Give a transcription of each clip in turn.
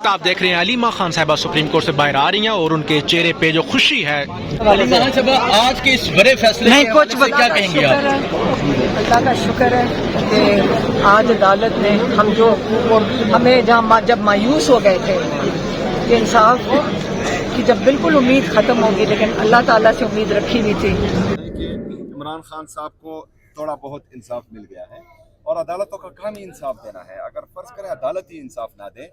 आप देख रहे हैं अलीमा खान साहिबा सुप्रीम कोर्ट से बाहर आ रही हैं और उनके चेहरे पे जो खुशी है। अलीमा खान साहिबा, आज के इस बड़े फैसले नहीं, कुछ क्या कहेंगे आप? अल्लाह का शुक्र है कि आज अदालत ने हम जो हमें जब मायूस हो गए थे कि इंसाफ की जब बिल्कुल उम्मीद खत्म होगी, लेकिन अल्लाह ताला से उम्मीद रखी हुई थी कि इमरान खान साहब को थोड़ा बहुत इंसाफ मिल गया है और अदालतों का काम ही इंसाफ देना है। अगर फर्ज करें अदालत ही इंसाफ ना दे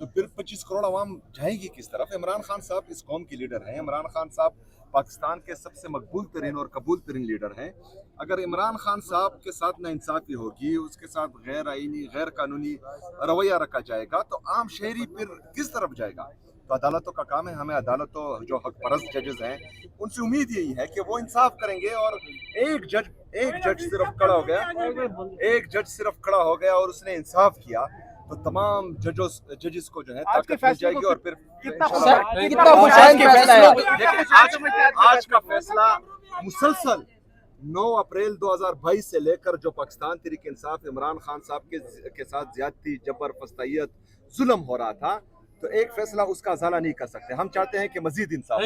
तो फिर 25 करोड़ आवाम जाएगी किस तरफ? इमरान खान साहब इस कौम के लीडर हैं। इमरान खान साहब पाकिस्तान के सबसे मकबूल तरीन और कबूल तरीन लीडर हैं। अगर इमरान खान साहब के साथ नाइंसाफी होगी, उसके साथ गैर आईनी गैर कानूनी रवैया रखा जाएगा तो आम शहरी फिर किस तरफ जाएगा? तो अदालतों का काम है। हमें अदालतों जो हक परस्त जजेस हैं उनसे उम्मीद यही है कि वो इंसाफ करेंगे। और एक जज सिर्फ खड़ा हो गया और उसने इंसाफ किया तो तमाम जजेस को जो है ताकत मिल जाएगी। और फिर आज का फैसला मुसलसल 9 अप्रैल 2022 से लेकर जो पाकिस्तान तहरीक इंसाफ इमरान खान साहब के साथ ज्यादती, जबर, फस्तायत, जुल्म हो रहा था, तो एक फैसला उसका अजाला नहीं कर सकते। हम चाहते हैं कि मजीद इंसाफ।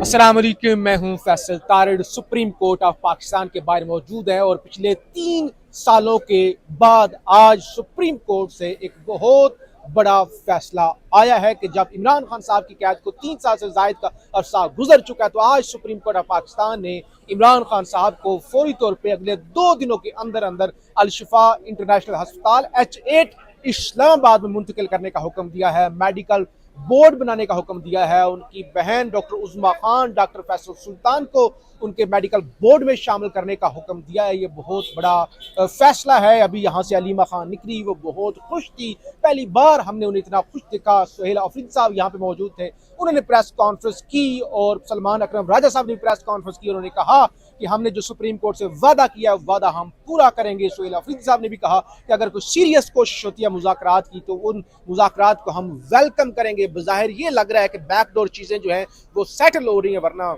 अस्सलाम वालेकुम, मैं हूं Faisal Tarar. Supreme court of Pakistan के बाहर मौजूद है और पिछले 3 सालों के बाद आज सुप्रीम कोर्ट से एक बहुत बड़ा फैसला आया है कि जब इमरान खान साहब की कैद को 3 साल से ज़ायद का अरसा गुजर चुका है तो आज सुप्रीम कोर्ट ऑफ पाकिस्तान ने इमरान खान साहब को फौरी तौर पे अगले 2 दिनों के अंदर अंदर अल-शिफा इंटरनेशनल अस्पताल H8 इस्लामाबाद में मुंतकिल करने का हुक्म दिया है। मेडिकल बोर्ड बनाने का हुक्म दिया है। उनकी बहन डॉक्टर उज़मा खान, डॉक्टर फैसल सुल्तान को उनके मेडिकल बोर्ड में शामिल करने का हुक्म दिया है। ये बहुत बड़ा फैसला है। अभी यहाँ से अलीमा खान निकली, वो बहुत खुश थी। पहली बार हमने उन्हें इतना खुश देखा। सुहेल आफरीदी साहब यहाँ पे मौजूद थे, उन्होंने प्रेस कॉन्फ्रेंस की और सलमान अकरम राजा साहब ने प्रेस कॉन्फ्रेंस की। उन्होंने कहा कि हमने जो सुप्रीम कोर्ट से वादा किया है वादा हम पूरा करेंगे। सुहेल आफरीदी साहब ने भी कहा कि अगर कोई सीरियस कोशिश होती है मुज़ाकरात की तो उन मुज़ाकरात को हम वेलकम करेंगे। बज़ाहिर ये लग रहा है कि बैकडोर चीज़ें जो हैं वो सेटल हो रही हैं, वरना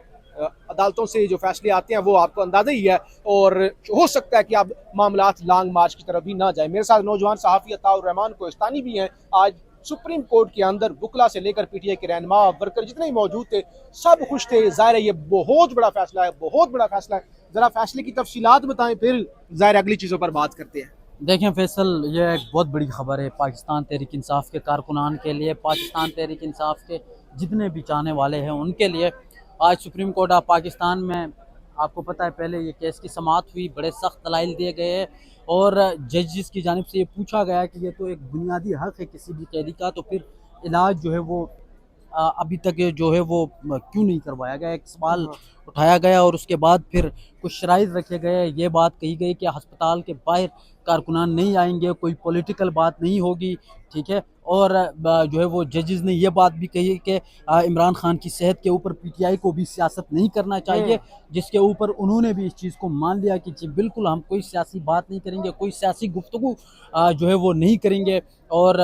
अदालतों से जो फैसले आते हैं वो आपको अंदाजा ही है और हो सकता है कि अब मामलात लॉन्ग मार्च की तरफ भी ना जाए। मेरे साथ नौजवान सहाफ़ी अताउर रहमान कोहिस्तानी भी हैं। आज सुप्रीम कोर्ट के अंदर बुकला से लेकर पीटीआई के रहनुमा वर्कर जितने भी मौजूद थे सब खुश थे। ज़ाहिर है ये बहुत बड़ा फैसला है, बहुत बड़ा फैसला है। ज़रा फैसले की तफसीलात बताएं, फिर ज़ाहिर अगली चीज़ों पर बात करते हैं। देखें फैसल, ये एक बहुत बड़ी खबर है पाकिस्तान तहरीक इंसाफ के कारकुनान के लिए, पाकिस्तान तहरीक इंसाफ के जितने भी चाहने वाले हैं उनके लिए। आज सुप्रीम कोर्ट ऑफ पाकिस्तान में आपको पता है पहले ये केस की समाअत हुई, बड़े सख्त दलाइल दिए गए हैं और जजेस की जानिब से ये पूछा गया कि ये तो एक बुनियादी हक़ है किसी भी कैदी का, तो फिर इलाज जो है वो अभी तक जो है वो क्यों नहीं करवाया गया। एक सवाल उठाया गया और उसके बाद फिर कुछ शराइत रखे गए। ये बात कही गई कि अस्पताल के बाहर कारकुनान नहीं आएंगे, कोई पॉलिटिकल बात नहीं होगी, ठीक है। और जो है वो जजेस ने ये बात भी कही कि इमरान खान की सेहत के ऊपर पीटीआई को भी सियासत नहीं करना चाहिए, जिसके ऊपर उन्होंने भी इस चीज़ को मान लिया कि जी बिल्कुल हम कोई सियासी बात नहीं करेंगे, कोई सियासी गुफ्तगू जो है वो नहीं करेंगे। और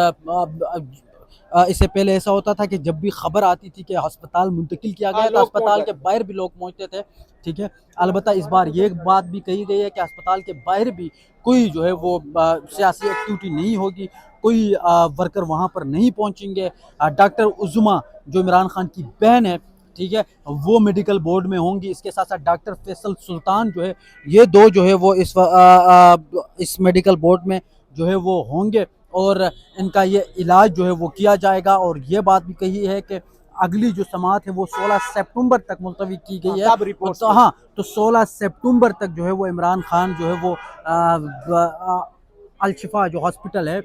इससे पहले ऐसा होता था कि जब भी खबर आती थी कि अस्पताल मुंतकिल किया गया तो अस्पताल के बाहर भी लोग पहुंचते थे, ठीक है। अलबत्ता इस बार ये बात भी कही गई है कि अस्पताल के बाहर भी कोई जो है वो सियासी एक्टिविटी नहीं होगी, कोई वर्कर वहाँ पर नहीं पहुँचेंगे। डॉक्टर उज़मा जो इमरान खान की बहन है, ठीक है, वो मेडिकल बोर्ड में होंगी। इसके साथ साथ डॉक्टर फैसल सुल्तान जो है, ये 2 जो है वो इस मेडिकल बोर्ड में जो है वो होंगे और इनका ये इलाज जो है वो किया जाएगा। और ये बात भी कही है कि अगली जो समाअत है वो 16 सितंबर तक मुलतवी की गई है। तो हाँ, तो 16 सितंबर तक जो है वो इमरान खान जो है वो अल-शिफा जो हॉस्पिटल है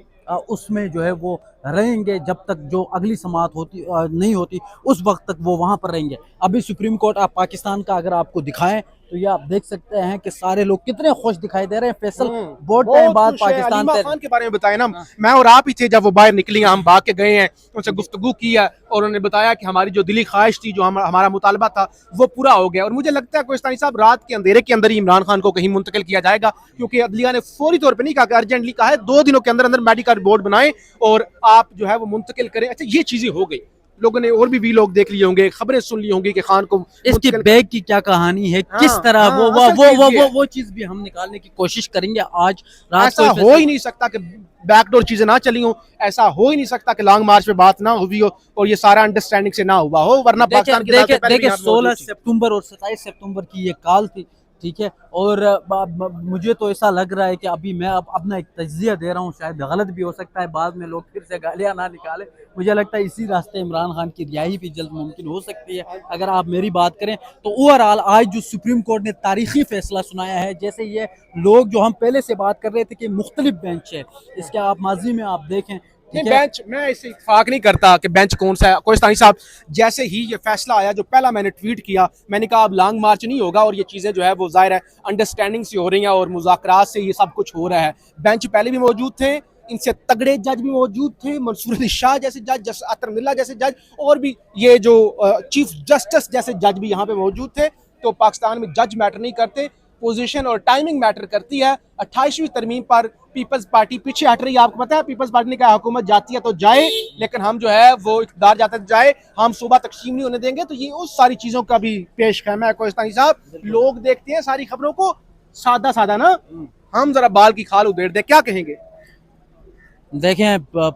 उसमें जो है वो रहेंगे जब तक जो अगली समाअत होती नहीं होती उस वक्त तक वो वहाँ पर रहेंगे। अभी सुप्रीम कोर्ट ऑफ पाकिस्तान का अगर आपको दिखाएं तो ये आप देख सकते हैं कि सारे लोग कितने खुश दिखाई दे रहे हैं। फैसल, बहुत टाइम बाद पाकिस्तान खान के बारे में बताया ना, मैं और आप ही थे जब वो बाहर निकली, हम भाग के गए हैं, उनसे गुफ्तगू की है और उन्होंने बताया कि हमारी जो दिली ख्वाहिश थी, जो हमारा मुतालबा था वो पूरा हो गया। और मुझे लगता है कोहिस्तानी साहब रात के अंधेरे के अंदर ही इमरान खान को कहीं मुंतकिल किया जाएगा, क्योंकि अदलिया ने फौरी तौर पर नहीं कहा, अर्जेंटली कहा है 2 दिनों के अंदर अंदर मेडिकल बोर्ड बनाए और आप जो है वो मुंतकिल करें। अच्छा, ये चीजें हो गई, लोगों ने और भी लोग देख लिए होंगे, खबरें सुन ली होंगी कि खान को इसके बैग की क्या कहानी है, हाँ, किस तरह हाँ, वो असल चीज़ ये है। वो चीज भी हम निकालने की कोशिश करेंगे आज रात ऐसा को। हो ही नहीं सकता कि बैकडोर चीजें ना चली हो, ऐसा हो ही नहीं सकता कि लॉन्ग मार्च पे बात ना हुई हो और ये सारा अंडरस्टैंडिंग से ना हुआ हो, वरना पाकिस्तान की अदालतें पहले भी देखिए यहाँ पे मौजूद 16 थी। सितंबर और 27 सितंबर की ये कॉल थी, ठीक है। और मुझे तो ऐसा लग रहा है कि अभी मैं अब अपना एक तज्जिया दे रहा हूँ, शायद गलत भी हो सकता है, बाद में लोग फिर से गालियाँ ना निकाले। मुझे लगता है इसी रास्ते इमरान खान की रिहाई भी जल्द मुमकिन हो सकती है। अगर आप मेरी बात करें तो ओवरऑल आज जो सुप्रीम कोर्ट ने तारीखी फैसला सुनाया है, जैसे ये लोग जो हम पहले से बात कर रहे थे कि मुख्तलिफ बेंच है, इसके आप माजी में आप देखें, नहीं, ठीक है। बेंच मैं इससे इत्तेफाक नहीं करता कि बेंच कौन सा है। कोहिस्तानी साहब, जैसे ही ये फैसला आया, जो पहला मैंने ट्वीट किया, मैंने कहा अब लॉन्ग मार्च नहीं होगा और ये चीज़ें जो है वो जाहिर है अंडरस्टैंडिंग से हो रही हैं और मुज़ाकरात से ये सब कुछ हो रहा है। बेंच पहले भी मौजूद थे, इनसे तगड़े जज भी मौजूद थे, मंसूर अली शाह जैसे जज, जस्टिस अतर मिल्ला जैसे जज, और भी ये जो चीफ जस्टिस जैसे जज भी यहाँ पे मौजूद थे। तो पाकिस्तान में जज मैटर नहीं करते, पोजीशन और टाइमिंग मैटर करती है। 28वीं तरमीम पर पीपल्स पार्टी पीछे हट रही है, आपको पता है। पीपल्स पार्टी ने कहा हुकूमत जाती है तो जाए, लेकिन हम जो है वो इक़्तिदार जाता है तो जाए, हम सूबा तकसीम नहीं होने देंगे। तो ये उस सारी चीज़ों का भी पेश खैमा है कोहिस्तानी साहब। लोग देखते हैं सारी खबरों को सादा सादा ना, हम जरा बाल की खाल उधेड़ दे, क्या कहेंगे? देखें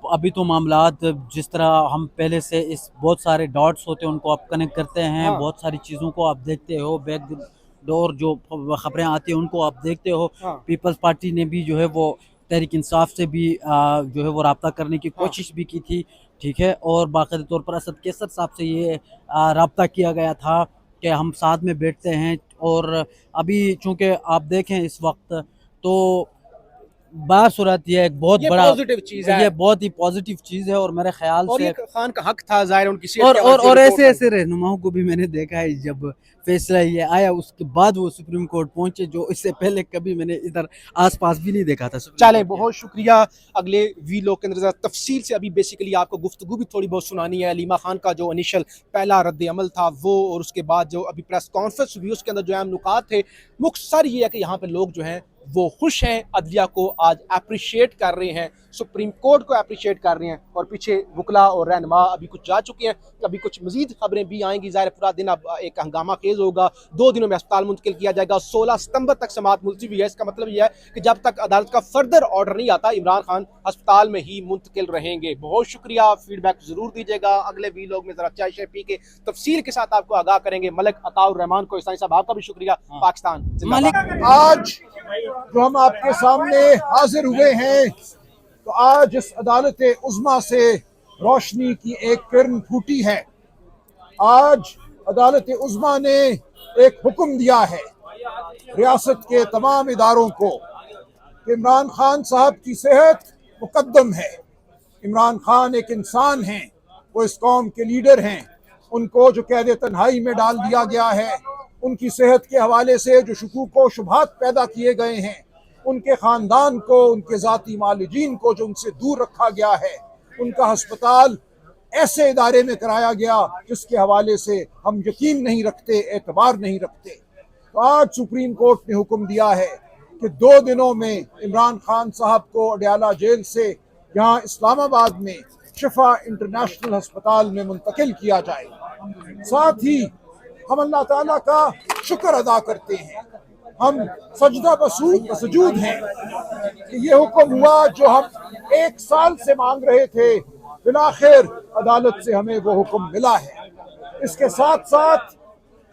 अभी तो मामलात जिस तरह हम पहले से इस बहुत सारे डॉट्स होते हैं उनको आप कनेक्ट करते हैं, हाँ। बहुत सारी चीज़ों को आप देखते हो, बैक डोर जो खबरें आती हैं उनको आप देखते हो। हाँ। पीपल्स पार्टी ने भी जो है वो तहरीक इंसाफ से भी जो है वो रब्ता करने की हाँ। कोशिश भी की थी, ठीक है। और बाकायदा तौर पर असद कैसर साहब से ये रब्ता किया गया था कि हम साथ में बैठते हैं। और अभी चूँकि आप देखें इस वक्त तो बासूरत ये एक बहुत ये बड़ा पॉजिटिव चीज़ है। ये बहुत ही पॉजिटिव चीज़ है और मेरे ख्याल और से ये खान का हक था, जाहिर है उनकी सेहत और के और हवाले से और रिपोर्ट ऐसे आई। ऐसे रहनुमाओं को भी मैंने देखा है, जब फैसला ये आया उसके बाद वो सुप्रीम कोर्ट पहुंचे, जो इससे पहले कभी मैंने इधर आसपास भी नहीं देखा था सुप्रीम चलें, कोर्ट के। बहुत शुक्रिया। अगले वी लोग के अंदर तफसील से अभी बेसिकली आपको गुफ्तगू भी थोड़ी बहुत सुनानी है। अलीमा खान का जो इनिशियल पहला रद्द अमल था वो, और उसके बाद जो अभी प्रेस कॉन्फ्रेंस हुई उसके अंदर जो अहम नुकात थे, मुख्तसर ये है कि यहाँ पे लोग जो हैं वो खुश हैं, अदलिया को आज अप्रिशिएट कर रहे हैं, सुप्रीम कोर्ट को अप्रिशिएट कर रहे हैं। और पीछे वकला और रहनुमा अभी कुछ जा चुके हैं, अभी कुछ मजीद खबरें भी आएंगी। ज़ाहिर पूरा दिन अब एक हंगामा खेज होगा, 2 दिनों में अस्पताल मुंतकिल किया जाएगा। 16 सितंबर तक समाअत मुलतवी है। इसका मतलब यह है कि जब तक अदालत का फर्दर ऑर्डर नहीं आता, इमरान खान अस्पताल में ही मुंतकिल रहेंगे। बहुत शुक्रिया, फीडबैक जरूर दीजिएगा। अगले वी लोग में जरा चाय शाय पी के तफसील के साथ आपको आगाह करेंगे। मलिक अताउर रहमान को इसाई साहब आपका भी शुक्रिया। पाकिस्तान जिंदाबाद। आज जो हम आपके सामने हाजिर हुए हैं, तो आज इस अदालत उज़्मा से रोशनी की एक किरण फूटी है। आज अदालत उज़्मा ने एक हुक्म दिया है रियासत के तमाम इदारों को कि इमरान खान साहब की सेहत मुकद्दम है। इमरान खान एक इंसान हैं, वो इस कौम के लीडर हैं। उनको जो कैद तन्हाई में डाल दिया गया है, उनकी सेहत के हवाले से जो शकूक व शुबहात पैदा किए गए हैं, उनके ख़ानदान को, उनके ज़ाती मालिजीन को जो उनसे दूर रखा गया है, उनका हस्पताल ऐसे इदारे में कराया गया जिसके हवाले से हम यकीन नहीं रखते, एतबार नहीं रखते। तो आज सुप्रीम कोर्ट ने हुक्म दिया है कि 2 दिनों में इमरान खान साहब को अडयाला जेल से यहाँ इस्लामाबाद में शिफा इंटरनेशनल अस्पताल में मुंतकिल किया जाए। साथ ही हम अल्लाह ताला का शुक्र अदा करते हैं, हम सजदा बसजूद हैं कि ये हुक्म हुआ जो हम 1 साल से मांग रहे थे, बिलाखिर अदालत से हमें वो हुक्म मिला है। इसके साथ साथ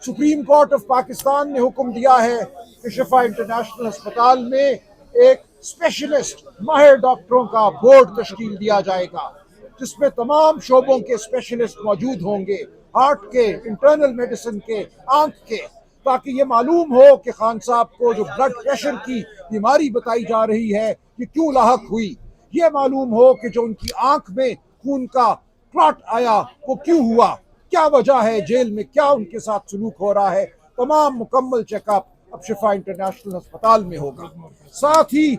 सुप्रीम कोर्ट ऑफ पाकिस्तान ने हुक्म दिया है कि शिफा इंटरनेशनल अस्पताल में एक स्पेशलिस्ट माहिर डॉक्टरों का बोर्ड तश्कील दिया जाएगा, जिसमें तमाम शोबों के स्पेशलिस्ट मौजूद होंगे, हार्ट के, इंटरनल मेडिसिन के, आंख के, ताकि ये मालूम हो कि खान साहब को जो ब्लड प्रेशर की बीमारी बताई जा रही है ये क्यों लाहक हुई, ये मालूम हो कि जो उनकी आंख में खून का क्लॉट आया वो क्यों हुआ, क्या वजह है, जेल में क्या उनके साथ सलूक हो रहा है। तमाम मुकम्मल चेकअप अब शिफा इंटरनेशनल अस्पताल में होगा। साथ ही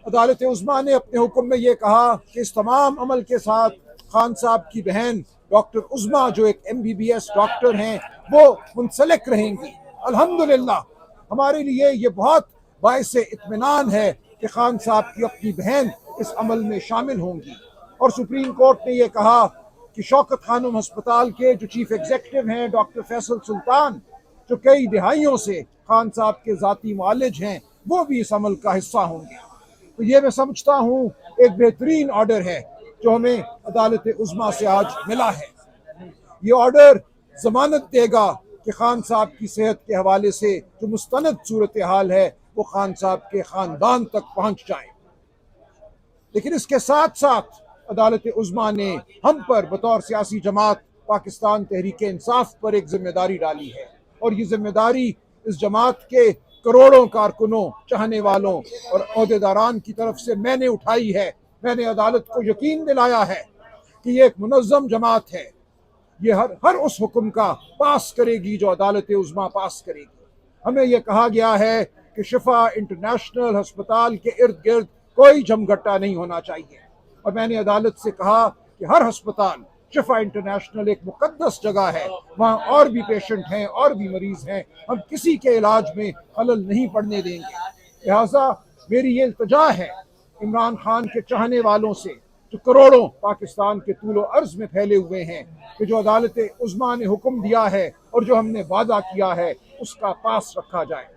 अदालत उज़्मा ने अपने हुक्म में ये कहा कि इस तमाम अमल के साथ खान साहब की बहन डॉक्टर उज़्मा जो एक MBBS डॉक्टर हैं वो मुंसलिक रहेंगी। अल्हम्दुलिल्लाह हमारे लिए ये बहुत बाइस इत्मीनान है कि खान साहब की अपनी बहन इस अमल में शामिल होंगी। और सुप्रीम कोर्ट ने यह कहा कि शौकत खानम अस्पताल के जो चीफ एग्जीक्यूटिव हैं डॉक्टर फैसल सुल्तान, जो कई दिहाइयों से खान साहब के ज़ाती मुआलिज हैं, वो भी इस अमल का हिस्सा होंगे। तो ये मैं समझता हूँ एक बेहतरीन ऑर्डर है जो हमें अदालत उज़्मा से आज मिला है। ये ऑर्डर ज़मानत देगा कि खान साहब की सेहत के हवाले से जो मुस्तनद सूरत हाल है वो खान साहब के ख़ानदान तक पहुँच जाए। लेकिन इसके साथ साथ अदालत उज़्मा ने हम पर बतौर सियासी जमात पाकिस्तान तहरीक इंसाफ पर एक जिम्मेदारी डाली है, और ये जिम्मेदारी इस जमात के करोड़ों कारकुनों, चाहने वालों और अहदेदारान की तरफ से मैंने उठाई है। मैंने अदालत को यकीन दिलाया है कि ये एक मुनज़्ज़म जमात है, ये हर उस हुक्म का पास करेगी जो अदालत उज़्मा पास करेगी। हमें यह कहा गया है कि शिफा इंटरनेशनल अस्पताल के इर्द गिर्द कोई जमघट्टा नहीं होना चाहिए, और मैंने अदालत से कहा कि हर अस्पताल, शिफा इंटरनेशनल एक मुकद्दस जगह है, वहाँ और भी पेशेंट हैं और भी मरीज हैं, हम किसी के इलाज में खलल नहीं पड़ने देंगे। लिहाजा मेरी ये इल्तजा है इमरान खान के चाहने वालों से जो करोड़ों पाकिस्तान के तूलो अर्ज में फैले हुए हैं कि जो अदालत उज़्मा ने हुक्म दिया है और जो हमने वादा किया है उसका पास रखा जाए।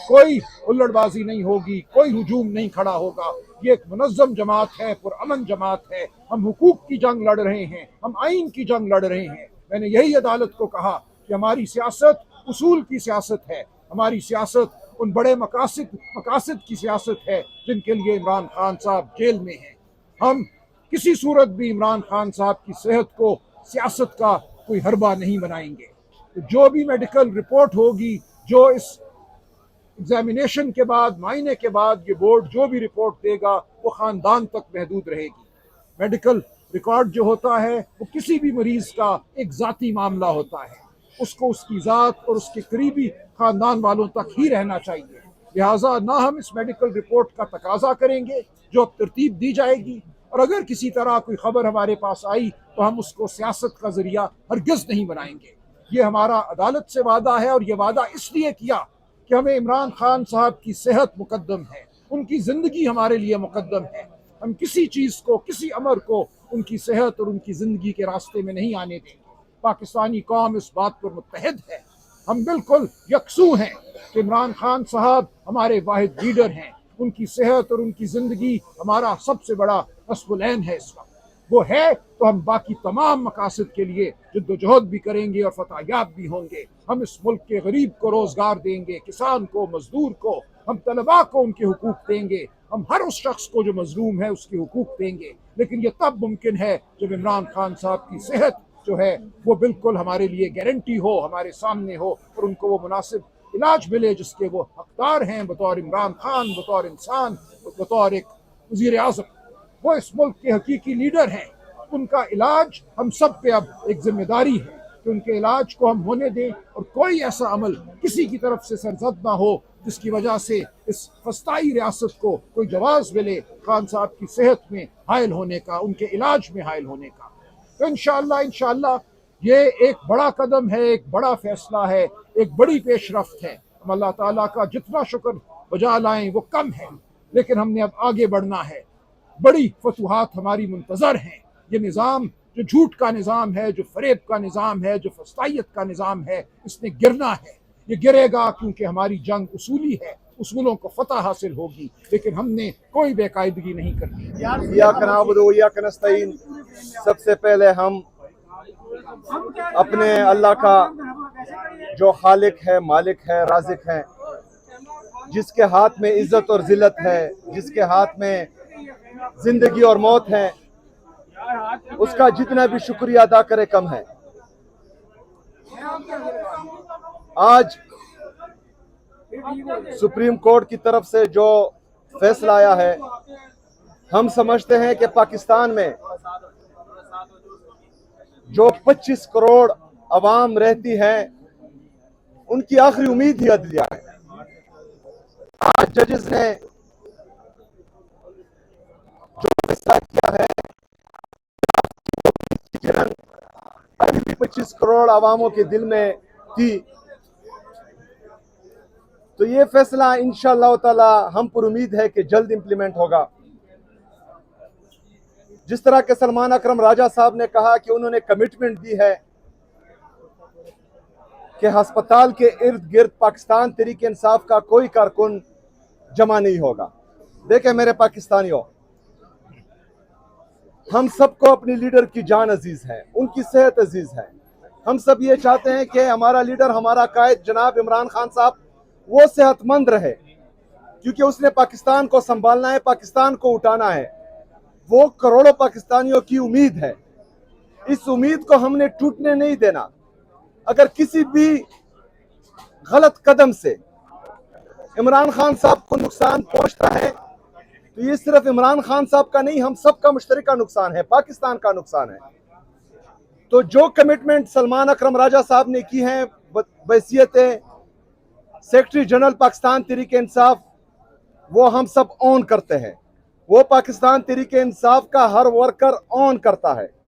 कोई उल्लड़बाजी नहीं होगी, कोई हुजूम नहीं खड़ा होगा। ये एक मुनज़्ज़म जमात है, पुरअमन जमात है। हम हुकूक की जंग लड़ रहे हैं, हम आइन की जंग लड़ रहे हैं। मैंने यही अदालत को कहा कि हमारी सियासत उसूल की सियासत है, हमारी सियासत उन बड़े मकासद की सियासत है जिनके लिए इमरान खान साहब जेल में हैं। हम किसी सूरत भी इमरान खान साहब की सेहत को सियासत का कोई हरबा नहीं बनाएंगे। तो जो भी मेडिकल रिपोर्ट होगी, जो इस एग्जामिनेशन के बाद, मायने के बाद ये बोर्ड जो भी रिपोर्ट देगा वो ख़ानदान तक महदूद रहेगी। मेडिकल रिकॉर्ड जो होता है वो किसी भी मरीज़ का एक ज़ाती मामला होता है, उसको उसकी ज़ात और उसके करीबी ख़ानदान वालों तक ही रहना चाहिए। लिहाजा ना हम इस मेडिकल रिपोर्ट का तकाजा करेंगे जो तरतीब दी जाएगी, और अगर किसी तरह कोई खबर हमारे पास आई तो हम उसको सियासत का जरिया हरगिज़ नहीं बनाएंगे। ये हमारा अदालत से वादा है, और ये वादा इसलिए किया कि हमें इमरान खान साहब की सेहत मुकद्दम है, उनकी ज़िंदगी हमारे लिए मुकद्दम है। हम किसी चीज़ को, किसी अमर को उनकी सेहत और उनकी ज़िंदगी के रास्ते में नहीं आने देंगे। पाकिस्तानी कौम इस बात पर मुत्तहिद है। हम बिल्कुल यकसू हैं कि इमरान खान साहब हमारे वाहिद लीडर हैं, उनकी सेहत और उनकी ज़िंदगी हमारा सबसे बड़ा हस्बुलैन है इस वक्त। वो है तो हम बाकी तमाम मकासद के लिए जद्दोजहद भी करेंगे और फतहयाब भी होंगे। हम इस मुल्क के गरीब को रोज़गार देंगे, किसान को, मजदूर को, हम तलबा को उनके हुकूक देंगे, हम हर उस शख्स को जो मजलूम है उसके हुकूक देंगे। लेकिन यह तब मुमकिन है जब इमरान खान साहब की सेहत जो है वो बिल्कुल हमारे लिए गारंटी हो, हमारे सामने हो, और उनको वो मुनासिब इलाज मिले जिसके वो हकदार हैं बतौर इमरान खान, बतौर इंसान, बतौर एक वज़ीर आज़म। वो इस मुल्क के हकीकी लीडर हैं। उनका इलाज हम सब पे अब एक जिम्मेदारी है कि उनके इलाज को हम होने दें, और कोई ऐसा अमल किसी की तरफ से सरजद ना हो जिसकी वजह से इस फस्ताई रियासत को कोई जवाब मिले खान साहब की सेहत में हायल होने का, उनके इलाज में हायल होने का। तो इंशाअल्लाह ये एक बड़ा कदम है, एक बड़ा फैसला है, एक बड़ी पेशरफ्त है। हम अल्लाह ताला का जितना शुक्र बजा लाएं वो कम है, लेकिन हमने अब आगे बढ़ना है। बड़ी फतूहात हमारी मुंतज़र हैं। ये निज़ाम जो झूठ का निज़ाम है, जो फरेब का निज़ाम है, जो फस्तायत का निज़ाम है, इसने गिरना है। ये गिरेगा क्योंकि हमारी जंग उसूली है, उसूलों को फतह हासिल होगी, लेकिन हमने कोई बेकायदगी नहीं करनी। इय्याक नअबुदु व इय्याक नस्तईन। सबसे पहले हम अपने अल्लाह का जो खालिक है, मालिक है, राज़िक है, जिसके हाथ में इज्जत और जिल्लत है, जिसके हाथ में जिंदगी और मौत है, उसका जितना भी शुक्रिया अदा करे कम है। आज सुप्रीम कोर्ट की तरफ से जो फैसला आया है, हम समझते हैं कि पाकिस्तान में जो 25 करोड़ अवाम रहती है उनकी आखिरी उम्मीद ही अदलिया है। आज जजेस ने जो फैसला किया है, अभी भी 25 करोड़ अवामों के दिल में थी, तो ये फैसला इंशाअल्लाह ताला हम पर उम्मीद है कि जल्द इंप्लीमेंट होगा। जिस तरह के सलमान अकरम राजा साहब ने कहा कि उन्होंने कमिटमेंट दी है कि अस्पताल के इर्द गिर्द पाकिस्तान तहरीक इंसाफ का कोई कारकुन जमा नहीं होगा। देखें मेरे पाकिस्तानियों, हम सबको अपनी लीडर की जान अजीज है, उनकी सेहत अजीज है। हम सब ये चाहते हैं कि हमारा लीडर, हमारा कायद जनाब इमरान खान साहब वो सेहतमंद रहे, क्योंकि उसने पाकिस्तान को संभालना है, पाकिस्तान को उठाना है। वो करोड़ों पाकिस्तानियों की उम्मीद है, इस उम्मीद को हमने टूटने नहीं देना। अगर किसी भी गलत कदम से इमरान खान साहब को नुकसान पहुंचता है तो ये सिर्फ इमरान खान साहब का नहीं, हम सबका मुश्तरका नुकसान है, पाकिस्तान का नुकसान है। तो जो कमिटमेंट सलमान अकरम राजा साहब ने की है बहैसियत सेक्रेटरी जनरल पाकिस्तान तहरीक इंसाफ, वो हम सब ऑन करते हैं। वो पाकिस्तान तहरीक इंसाफ का हर वर्कर ऑन करता है।